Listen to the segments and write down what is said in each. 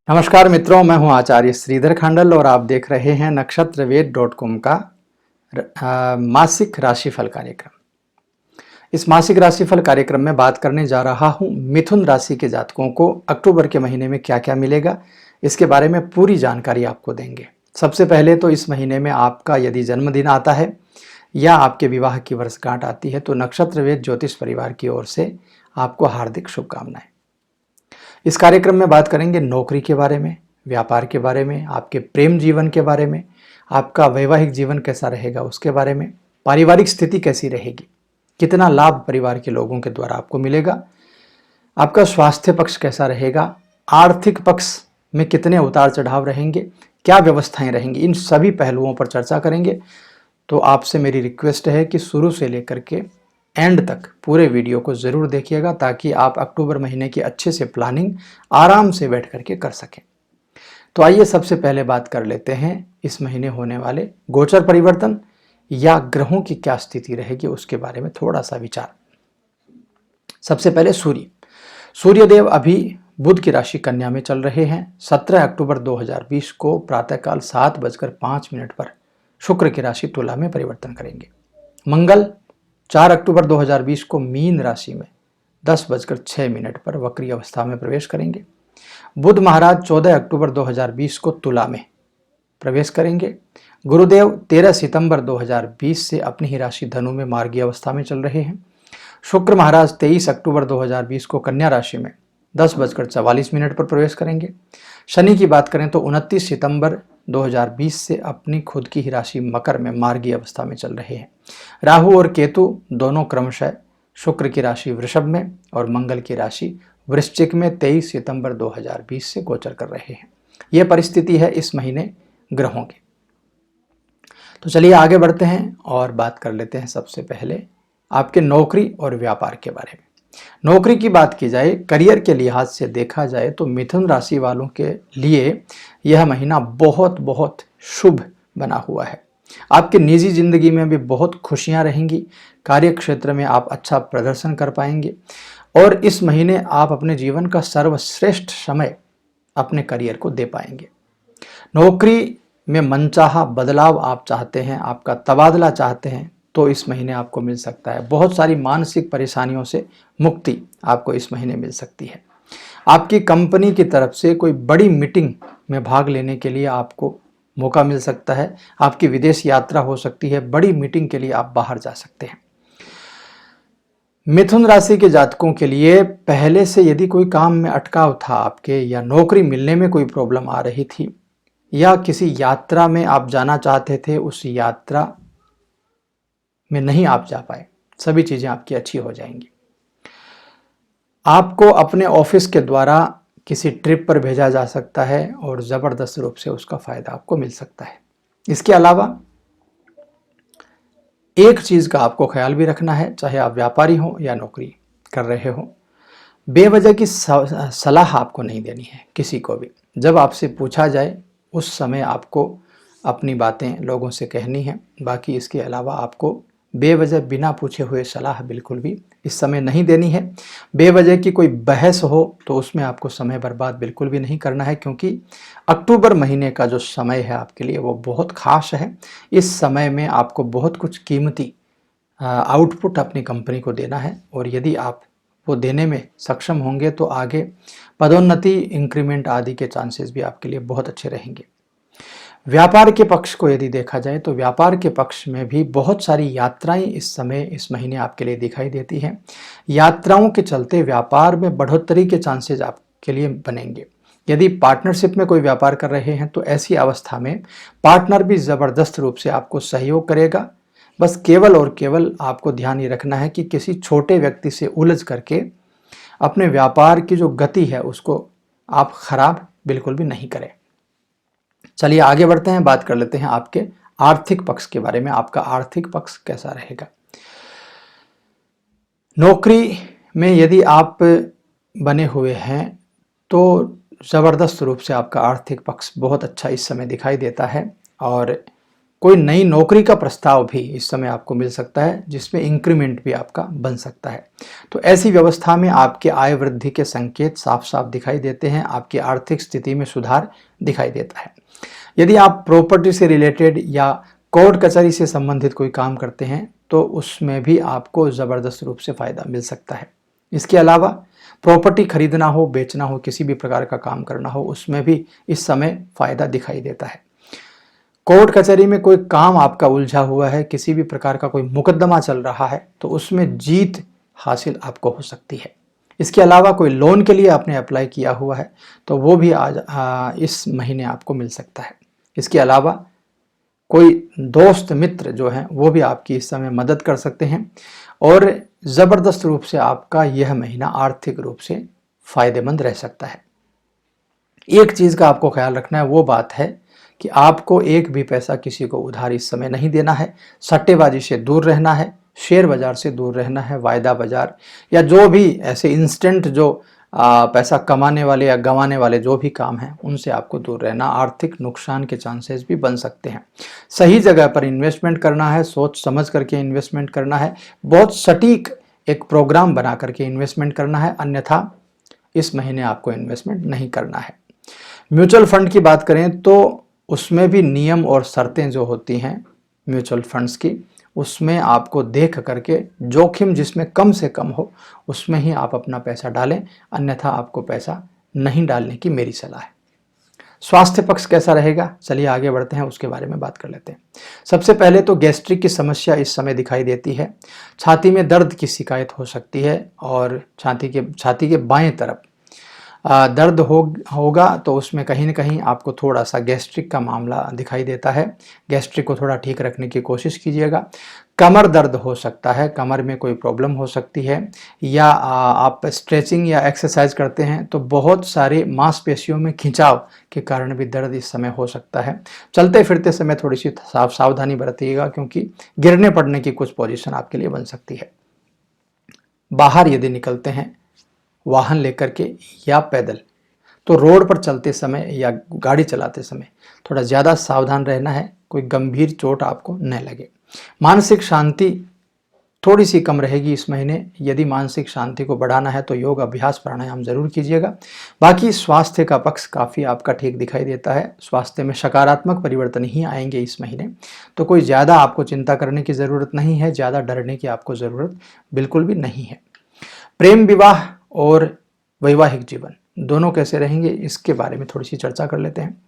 नमस्कार मित्रों, मैं हूं आचार्य श्रीधर खांडल और आप देख रहे हैं नक्षत्रवेद.com का मासिक राशिफल कार्यक्रम। इस मासिक राशिफल कार्यक्रम में बात करने जा रहा हूं मिथुन राशि के जातकों को अक्टूबर के महीने में क्या क्या मिलेगा, इसके बारे में पूरी जानकारी आपको देंगे। सबसे पहले तो इस महीने में आपका यदि जन्मदिन आता है या आपके विवाह की वर्षगांठ आती है तो नक्षत्रवेद ज्योतिष परिवार की ओर से आपको हार्दिक शुभकामनाएं। इस कार्यक्रम में बात करेंगे नौकरी के बारे में, व्यापार के बारे में, आपके प्रेम जीवन के बारे में, आपका वैवाहिक जीवन कैसा रहेगा उसके बारे में, पारिवारिक स्थिति कैसी रहेगी, कितना लाभ परिवार के लोगों के द्वारा आपको मिलेगा, आपका स्वास्थ्य पक्ष कैसा रहेगा, आर्थिक पक्ष में कितने उतार चढ़ाव रहेंगे, क्या व्यवस्थाएं रहेंगी, इन सभी पहलुओं पर चर्चा करेंगे। तो आपसे मेरी रिक्वेस्ट है कि शुरू से लेकर के एंड तक पूरे वीडियो को ज़रूर देखिएगा ताकि आप अक्टूबर महीने की अच्छे से प्लानिंग आराम से बैठ करके कर सकें। तो आइए सबसे पहले बात कर लेते हैं इस महीने होने वाले गोचर परिवर्तन या ग्रहों की क्या स्थिति रहेगी उसके बारे में थोड़ा सा विचार। सबसे पहले सूर्यदेव अभी बुध की राशि कन्या में चल रहे हैं। 17 अक्टूबर 2020 को प्रातःकाल 7:05 पर शुक्र की राशि तुला में परिवर्तन करेंगे। मंगल 4 अक्टूबर 2020 को मीन राशि में 10:06 पर वक्री अवस्था में प्रवेश करेंगे। बुध महाराज 14 अक्टूबर 2020 को तुला में प्रवेश करेंगे। गुरुदेव 13 सितंबर 2020 से अपनी ही राशि धनु में मार्गी अवस्था में चल रहे हैं। शुक्र महाराज 23 अक्टूबर 2020 को कन्या राशि में 10:44 पर प्रवेश करेंगे। शनि की बात करें तो 29 सितंबर 2020 से अपनी खुद की ही राशि मकर में मार्गी अवस्था में चल रहे हैं। राहु और केतु दोनों क्रमशः शुक्र की राशि वृषभ में और मंगल की राशि वृश्चिक में 23 सितंबर 2020 से गोचर कर रहे हैं। यह परिस्थिति है इस महीने ग्रहों की। तो चलिए आगे बढ़ते हैं और बात कर लेते हैं सबसे पहले आपके नौकरी और व्यापार के बारे में। नौकरी की बात की जाए, करियर के लिहाज से देखा जाए तो मिथुन राशि वालों के लिए यह महीना बहुत बहुत शुभ बना हुआ है। आपकी निजी जिंदगी में भी बहुत खुशियां रहेंगी। कार्य क्षेत्र में आप अच्छा प्रदर्शन कर पाएंगे और इस महीने आप अपने जीवन का सर्वश्रेष्ठ समय अपने करियर को दे पाएंगे। नौकरी में मनचाहा बदलाव आप चाहते हैं, आपका तबादला चाहते हैं तो इस महीने आपको मिल सकता है। बहुत सारी मानसिक परेशानियों से मुक्ति आपको इस महीने मिल सकती है। आपकी कंपनी की तरफ से कोई बड़ी मीटिंग में भाग लेने के लिए आपको मौका मिल सकता है। आपकी विदेश यात्रा हो सकती है, बड़ी मीटिंग के लिए आप बाहर जा सकते हैं। मिथुन राशि के जातकों के लिए पहले से यदि कोई काम में अटकाव था आपके या नौकरी मिलने में कोई प्रॉब्लम आ रही थी या किसी यात्रा में आप जाना चाहते थे, उस यात्रा में नहीं आप जा पाए, सभी चीजें आपकी अच्छी हो जाएंगी। आपको अपने ऑफिस के द्वारा किसी ट्रिप पर भेजा जा सकता है और जबरदस्त रूप से उसका फायदा आपको मिल सकता है। इसके अलावा एक चीज का आपको ख्याल भी रखना है, चाहे आप व्यापारी हो या नौकरी कर रहे हो, बेवजह की सलाह आपको नहीं देनी है किसी को भी। जब आपसे पूछा जाए उस समय आपको अपनी बातें लोगों से कहनी है। बाकी इसके अलावा आपको बेवजह बिना पूछे हुए सलाह बिल्कुल भी इस समय नहीं देनी है। बेवजह की कोई बहस हो तो उसमें आपको समय बर्बाद बिल्कुल भी नहीं करना है, क्योंकि अक्टूबर महीने का जो समय है आपके लिए वो बहुत खास है। इस समय में आपको बहुत कुछ कीमती आउटपुट अपनी कंपनी को देना है और यदि आप वो देने में सक्षम होंगे तो आगे पदोन्नति, इंक्रीमेंट आदि के चांसेस भी आपके लिए बहुत अच्छे रहेंगे। व्यापार के पक्ष को यदि देखा जाए तो व्यापार के पक्ष में भी बहुत सारी यात्राएं इस समय इस महीने आपके लिए दिखाई देती हैं। यात्राओं के चलते व्यापार में बढ़ोतरी के चांसेस आपके लिए बनेंगे। यदि पार्टनरशिप में कोई व्यापार कर रहे हैं तो ऐसी अवस्था में पार्टनर भी ज़बरदस्त रूप से आपको सहयोग करेगा। बस केवल और केवल आपको ध्यान ये रखना है कि किसी छोटे व्यक्ति से उलझ करके अपने व्यापार की जो गति है उसको आप खराब बिल्कुल भी नहीं करें। चलिए आगे बढ़ते हैं, बात कर लेते हैं आपके आर्थिक पक्ष के बारे में। आपका आर्थिक पक्ष कैसा रहेगा? नौकरी में यदि आप बने हुए हैं तो ज़बरदस्त रूप से आपका आर्थिक पक्ष बहुत अच्छा इस समय दिखाई देता है और कोई नई नौकरी का प्रस्ताव भी इस समय आपको मिल सकता है, जिसमें इंक्रीमेंट भी आपका बन सकता है। तो ऐसी व्यवस्था में आपके आय वृद्धि के संकेत साफ साफ दिखाई देते हैं, आपकी आर्थिक स्थिति में सुधार दिखाई देता है। यदि आप प्रॉपर्टी से रिलेटेड या कोर्ट कचहरी से संबंधित कोई काम करते हैं तो उसमें भी आपको ज़बरदस्त रूप से फ़ायदा मिल सकता है। इसके अलावा प्रॉपर्टी खरीदना हो, बेचना हो, किसी भी प्रकार का काम करना हो, उसमें भी इस समय फ़ायदा दिखाई देता है। कोर्ट कचहरी में कोई काम आपका उलझा हुआ है, किसी भी प्रकार का कोई मुकदमा चल रहा है, तो उसमें जीत हासिल आपको हो सकती है। इसके अलावा कोई लोन के लिए आपने अप्लाई किया हुआ है तो वो भी आज इस महीने आपको मिल सकता है। इसके अलावा कोई दोस्त मित्र जो हैं वो भी आपकी इस समय मदद कर सकते हैं और ज़बरदस्त रूप से आपका यह महीना आर्थिक रूप से फायदेमंद रह सकता है। एक चीज़ का आपको ख्याल रखना है, वो बात है कि आपको एक भी पैसा किसी को उधार इस समय नहीं देना है, सट्टेबाजी से दूर रहना है, शेयर बाजार से दूर रहना है, वायदा बाजार या जो भी ऐसे इंस्टेंट जो पैसा कमाने वाले या गंवाने वाले जो भी काम हैं उनसे आपको दूर रहना। आर्थिक नुकसान के चांसेस भी बन सकते हैं। सही जगह पर इन्वेस्टमेंट करना है, सोच समझ करके इन्वेस्टमेंट करना है, बहुत सटीक एक प्रोग्राम बना करके इन्वेस्टमेंट करना है, अन्यथा इस महीने आपको इन्वेस्टमेंट नहीं करना है। म्यूचुअल फंड की बात करें तो उसमें भी नियम और शर्तें जो होती हैं म्यूचुअल फंड्स की, उसमें आपको देख करके जोखिम जिसमें कम से कम हो उसमें ही आप अपना पैसा डालें, अन्यथा आपको पैसा नहीं डालने की मेरी सलाह है। स्वास्थ्य पक्ष कैसा रहेगा, चलिए आगे बढ़ते हैं, उसके बारे में बात कर लेते हैं। सबसे पहले तो गैस्ट्रिक की समस्या इस समय दिखाई देती है। छाती में दर्द की शिकायत हो सकती है और छाती के बाएं तरफ दर्द होगा तो उसमें कहीं ना कहीं आपको थोड़ा सा गैस्ट्रिक का मामला दिखाई देता है। गैस्ट्रिक को थोड़ा ठीक रखने की कोशिश कीजिएगा। कमर दर्द हो सकता है, कमर में कोई प्रॉब्लम हो सकती है, या आप स्ट्रेचिंग या एक्सरसाइज करते हैं तो बहुत सारे मांसपेशियों में खिंचाव के कारण भी दर्द इस समय हो सकता है। चलते फिरते समय थोड़ी सी सावधानी बरतिएगा क्योंकि गिरने पड़ने की कुछ पोजीशन आपके लिए बन सकती है। बाहर यदि निकलते हैं वाहन लेकर के या पैदल, तो रोड पर चलते समय या गाड़ी चलाते समय थोड़ा ज़्यादा सावधान रहना है, कोई गंभीर चोट आपको न लगे। मानसिक शांति थोड़ी सी कम रहेगी इस महीने। यदि मानसिक शांति को बढ़ाना है तो योग अभ्यास प्राणायाम जरूर कीजिएगा। बाकी स्वास्थ्य का पक्ष काफ़ी आपका ठीक दिखाई देता है। स्वास्थ्य में सकारात्मक परिवर्तन ही आएंगे इस महीने, तो कोई ज़्यादा आपको चिंता करने की ज़रूरत नहीं है, ज़्यादा डरने की आपको ज़रूरत बिल्कुल भी नहीं है। प्रेम विवाह और वैवाहिक जीवन दोनों कैसे रहेंगे इसके बारे में थोड़ी सी चर्चा कर लेते हैं।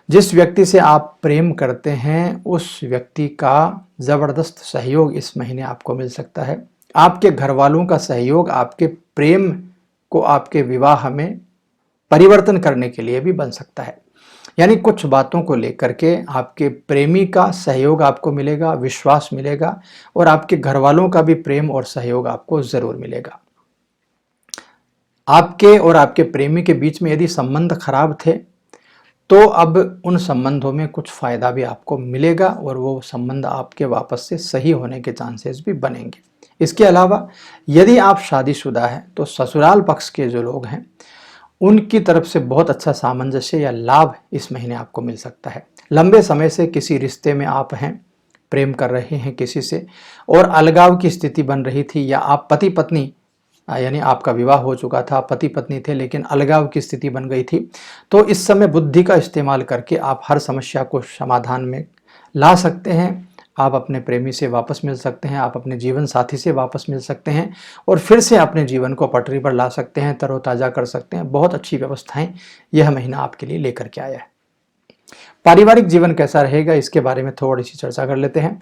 जिस व्यक्ति से आप प्रेम करते हैं उस व्यक्ति का ज़बरदस्त सहयोग इस महीने आपको मिल सकता है। आपके घर वालों का सहयोग आपके प्रेम को आपके विवाह में परिवर्तन करने के लिए भी बन सकता है। यानी कुछ बातों को लेकर के आपके प्रेमी का सहयोग आपको मिलेगा, विश्वास मिलेगा और आपके घर वालों का भी प्रेम और सहयोग आपको ज़रूर मिलेगा। आपके और आपके प्रेमी के बीच में यदि संबंध खराब थे तो अब उन संबंधों में कुछ फ़ायदा भी आपको मिलेगा और वो संबंध आपके वापस से सही होने के चांसेस भी बनेंगे। इसके अलावा यदि आप शादीशुदा हैं तो ससुराल पक्ष के जो लोग हैं उनकी तरफ से बहुत अच्छा सामंजस्य या लाभ इस महीने आपको मिल सकता है। लंबे समय से किसी रिश्ते में आप हैं, प्रेम कर रहे हैं किसी से और अलगाव की स्थिति बन रही थी, या आप पति पत्नी यानी आपका विवाह हो चुका था, पति पत्नी थे लेकिन अलगाव की स्थिति बन गई थी, तो इस समय बुद्धि का इस्तेमाल करके आप हर समस्या को समाधान में ला सकते हैं। आप अपने प्रेमी से वापस मिल सकते हैं, आप अपने जीवन साथी से वापस मिल सकते हैं और फिर से अपने जीवन को पटरी पर ला सकते हैं, तरोताज़ा कर सकते हैं। बहुत अच्छी व्यवस्थाएं यह महीना आपके लिए लेकर के आया है। पारिवारिक जीवन कैसा रहेगा इसके बारे में थोड़ी सी चर्चा कर लेते हैं।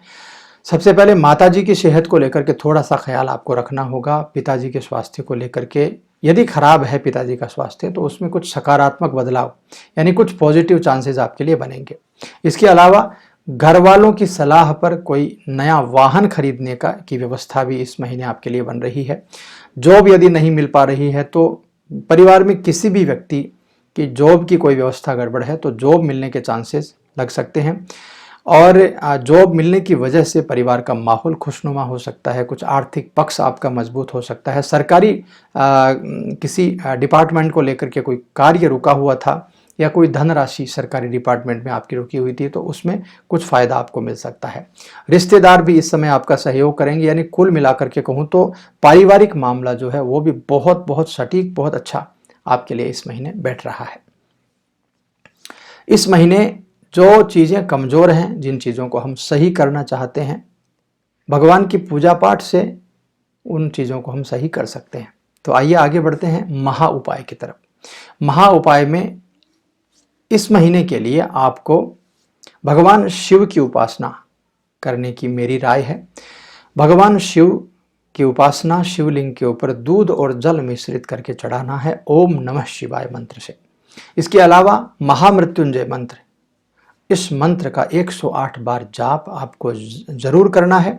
सबसे पहले माताजी की सेहत को लेकर के थोड़ा सा ख्याल आपको रखना होगा। पिताजी के स्वास्थ्य को लेकर के यदि खराब है पिताजी का स्वास्थ्य तो उसमें कुछ सकारात्मक बदलाव यानी कुछ पॉजिटिव चांसेस आपके लिए बनेंगे। इसके अलावा घर वालों की सलाह पर कोई नया वाहन खरीदने की व्यवस्था भी इस महीने आपके लिए बन रही है। जॉब यदि नहीं मिल पा रही है तो परिवार में किसी भी व्यक्ति की जॉब की कोई व्यवस्था गड़बड़ है तो जॉब मिलने के चांसेस लग सकते हैं और जॉब मिलने की वजह से परिवार का माहौल खुशनुमा हो सकता है। कुछ आर्थिक पक्ष आपका मजबूत हो सकता है। सरकारी किसी डिपार्टमेंट को लेकर के कोई कार्य रुका हुआ था या कोई धनराशि सरकारी डिपार्टमेंट में आपकी रुकी हुई थी तो उसमें कुछ फ़ायदा आपको मिल सकता है। रिश्तेदार भी इस समय आपका सहयोग करेंगे, यानी कुल मिलाकर के कहूँ तो पारिवारिक मामला जो है वो भी बहुत बहुत सटीक, बहुत अच्छा आपके लिए इस महीने बैठ रहा है। इस महीने जो चीज़ें कमज़ोर हैं, जिन चीज़ों को हम सही करना चाहते हैं, भगवान की पूजा पाठ से उन चीज़ों को हम सही कर सकते हैं। तो आइए आगे बढ़ते हैं महा उपाय की तरफ। महा उपाय में इस महीने के लिए आपको भगवान शिव की उपासना करने की मेरी राय है। भगवान शिव की उपासना शिवलिंग के ऊपर दूध और जल मिश्रित करके चढ़ाना है ओम नमः शिवाय मंत्र से। इसके अलावा महामृत्युंजय मंत्र, इस मंत्र का 108 बार जाप आपको जरूर करना है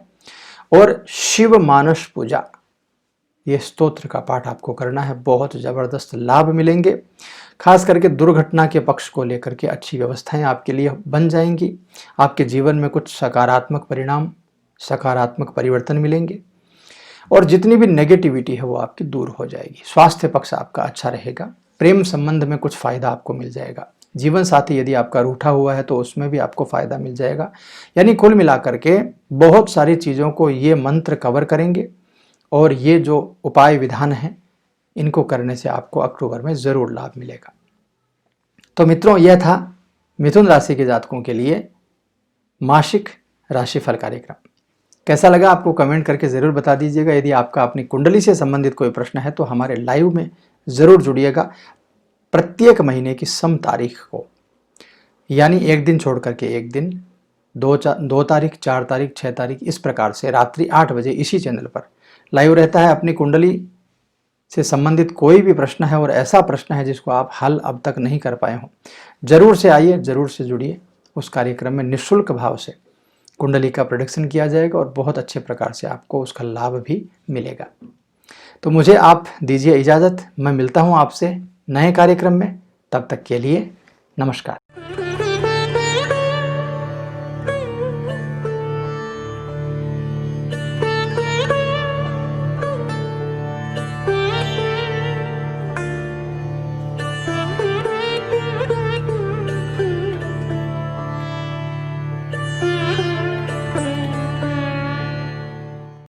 और शिव मानस पूजा, ये स्तोत्र का पाठ आपको करना है। बहुत ज़बरदस्त लाभ मिलेंगे। खास करके दुर्घटना के पक्ष को लेकर के अच्छी व्यवस्थाएं आपके लिए बन जाएंगी। आपके जीवन में कुछ सकारात्मक परिणाम, सकारात्मक परिवर्तन मिलेंगे और जितनी भी नेगेटिविटी है वो आपकी दूर हो जाएगी। स्वास्थ्य पक्ष आपका अच्छा रहेगा। प्रेम संबंध में कुछ फ़ायदा आपको मिल जाएगा। जीवन साथी यदि आपका रूठा हुआ है तो उसमें भी आपको फ़ायदा मिल जाएगा। यानी कुल मिलाकर के बहुत सारी चीज़ों को ये मंत्र कवर करेंगे और ये जो उपाय विधान हैं इनको करने से आपको अक्टूबर में ज़रूर लाभ मिलेगा। तो मित्रों, यह था मिथुन राशि के जातकों के लिए मासिक राशिफल कार्यक्रम। कैसा लगा आपको कमेंट करके ज़रूर बता दीजिएगा। यदि आपका अपनी कुंडली से संबंधित कोई प्रश्न है तो हमारे लाइव में ज़रूर जुड़िएगा। प्रत्येक महीने की सम तारीख को, यानी एक दिन छोड़ करके एक दिन, 2 तारीख, 4 तारीख, 6 तारीख, इस प्रकार से रात्रि 8 बजे इसी चैनल पर लाइव रहता है। अपनी कुंडली से संबंधित कोई भी प्रश्न है और ऐसा प्रश्न है जिसको आप हल अब तक नहीं कर पाए हों, जरूर से आइए, जरूर से जुड़िए। उस कार्यक्रम में निःशुल्क भाव से कुंडली का प्रेडिक्शन किया जाएगा और बहुत अच्छे प्रकार से आपको उसका लाभ भी मिलेगा। तो मुझे आप दीजिए इजाज़त। मैं मिलता हूँ आपसे नए कार्यक्रम में। तब तक के लिए नमस्कार।